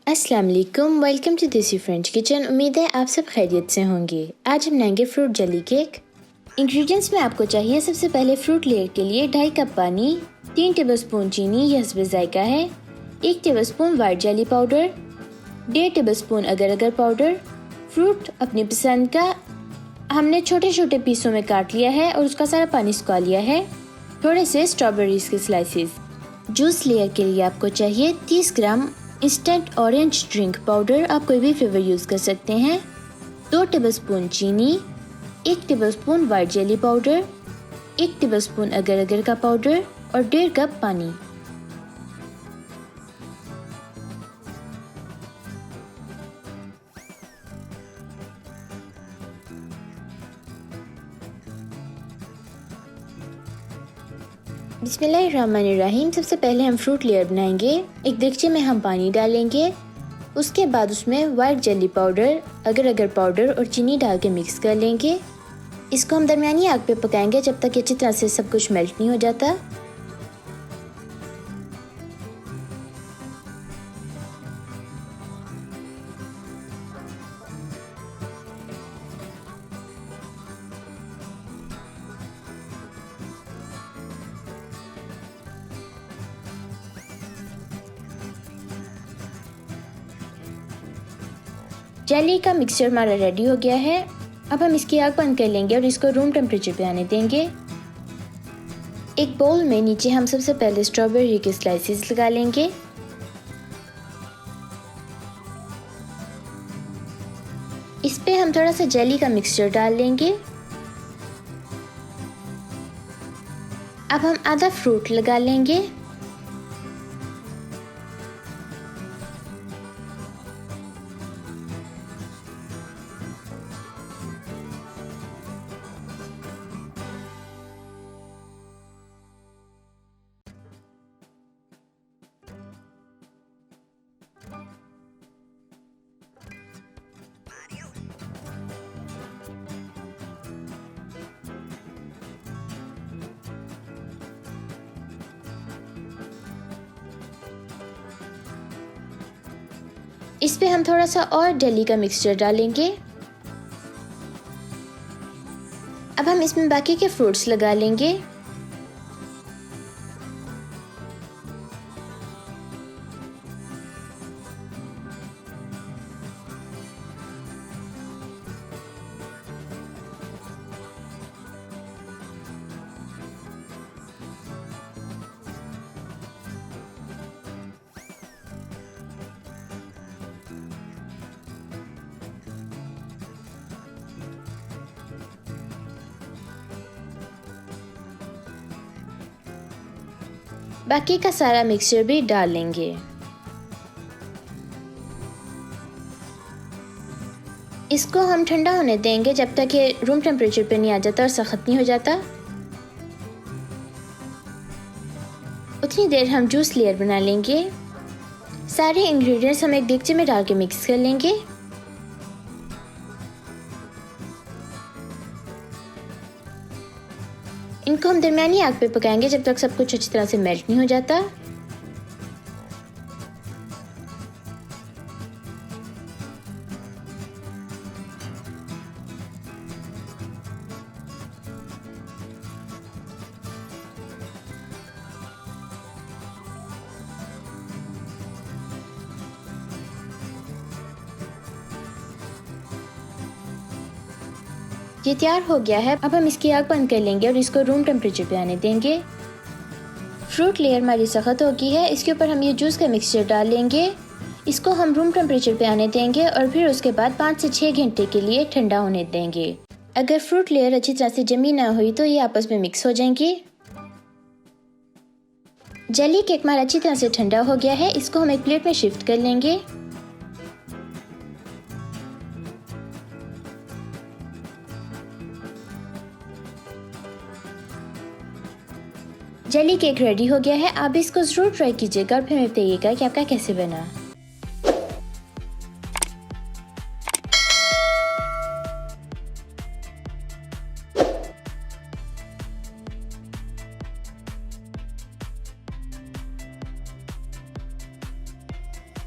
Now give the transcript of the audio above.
अस्सलाम वालेकुम, welcome to देसी फ्रेंच किचन। उम्मीद है आप सब खैरियत से होंगे। आज हम बनाएंगे फ्रूट जेली केक। इंग्रेडिएंट्स में आपको चाहिए सबसे पहले फ्रूट लेयर के लिए 2.5 कप पानी, 3 टेबलस्पून चीनी यह हस्बे जायका है, 1 tablespoon white jelly powder, 1.5 tablespoon अगर अगर पाउडर। फ्रूट अपनी पसंद का हमने छोटे छोटे पीसों में काट लिया है और उसका सारा पानी सुखा लिया है। थोड़े से स्ट्रॉबेरीज के स्लाइसेस। जूस लेयर के लिए आपको चाहिए 30 ग्राम इंस्टेंट ऑरेंज ड्रिंक पाउडर, आप कोई भी फ्लेवर यूज़ कर सकते हैं, 2 टेबलस्पून चीनी, 1 tablespoon white jelly powder, 1 tablespoon अगर अगर का पाउडर और 1.5 कप पानी। बिस्मिल्लाहिर्रहमानिर्रहीम। सबसे पहले हम फ्रूट लेयर बनाएंगे। एक देगचे में हम पानी डालेंगे, उसके बाद उसमें वाइट जेली पाउडर, अगर अगर पाउडर और चीनी डाल के मिक्स कर लेंगे। इसको हम दरमियानी आग पे पकाएंगे जब तक अच्छी तरह से सब कुछ मेल्ट नहीं हो जाता। जेली का मिक्सचर हमारा रेडी हो गया है। अब हम इसकी आग बंद कर लेंगे और इसको रूम टेम्परेचर पे आने देंगे। एक बाउल में नीचे हम सबसे पहले स्ट्रॉबेरी के स्लाइसेस लगा लेंगे। इस पे हम थोड़ा सा जेली का मिक्सचर डाल लेंगे। अब हम आधा फ्रूट लगा लेंगे। इस पे हम थोड़ा सा और जेली का मिक्सचर डालेंगे। अब हम इसमें बाकी के फ्रूट्स लगा लेंगे। बाकी का सारा मिक्सचर भी डाल लेंगे। इसको हम ठंडा होने देंगे जब तक ये रूम टेम्परेचर पे नहीं आ जाता और सख्त नहीं हो जाता। उतनी देर हम जूस लेयर बना लेंगे। सारे इंग्रेडिएंट्स हम एक देगचे में डाल के मिक्स कर लेंगे। इनको हम दरमियानी आग पे पकाएंगे जब तक सब कुछ अच्छी तरह से मेल्ट नहीं हो जाता। ये तैयार हो गया है। अब हम इसकी आग बंद कर लेंगे और इसको रूम टेम्परेचर पे आने देंगे। फ्रूट लेयर हमारी सख्त हो गई है। इसके ऊपर हम ये जूस का मिक्सचर डाल लेंगे। इसको हम रूम टेम्परेचर पे आने देंगे और फिर उसके बाद 5 से 6 घंटे के लिए ठंडा होने देंगे। अगर फ्रूट लेयर अच्छी तरह से जमी ना हुई तो ये आपस में मिक्स हो जाएंगी। जेली केक हमारा अच्छी तरह से ठंडा हो गया है। इसको हम एक प्लेट में शिफ्ट कर लेंगे। जेली केक रेडी हो गया है। आप इसको ज़रूर ट्राई कीजिएगा और फिर हमें बताइएगा कि आपका कैसे बना।